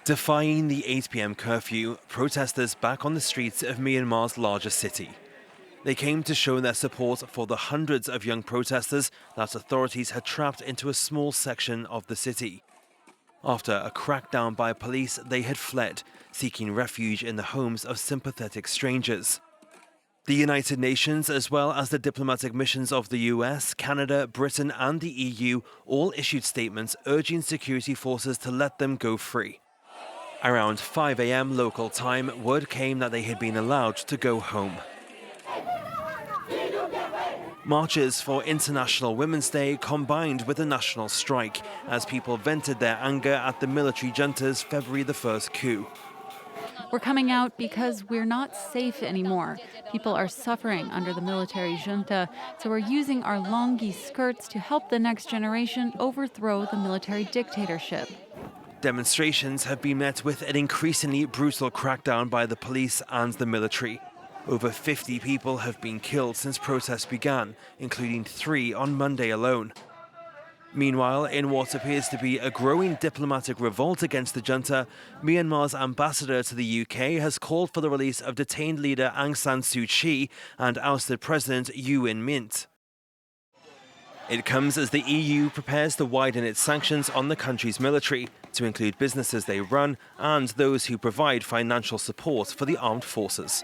Defying the 8 p.m. curfew, protesters back on the streets of Myanmar's largest city. They came to show their support for the hundreds of young protesters that authorities had trapped into a small section of the city. After a crackdown by police, they had fled, seeking refuge in the homes of sympathetic strangers. The United Nations, as well as the diplomatic missions of the US, Canada, Britain and the EU, all issued statements urging security forces to let them go free. Around 5 a.m. local time, word came that they had been allowed to go home. Marches for International Women's Day combined with a national strike as people vented their anger at the military junta's February the 1st coup. We're coming out because we're not safe anymore. People are suffering under the military junta, so we're using our longi skirts to help the next generation overthrow the military dictatorship. Demonstrations have been met with an increasingly brutal crackdown by the police and the military. Over 50 people have been killed since protests began, including 3 on Monday alone. Meanwhile, in what appears to be a growing diplomatic revolt against the junta, Myanmar's ambassador to the UK has called for the release of detained leader Aung San Suu Kyi and ousted President U Win Mint. It comes as the EU prepares to widen its sanctions on the country's military, to include businesses they run and those who provide financial support for the armed forces.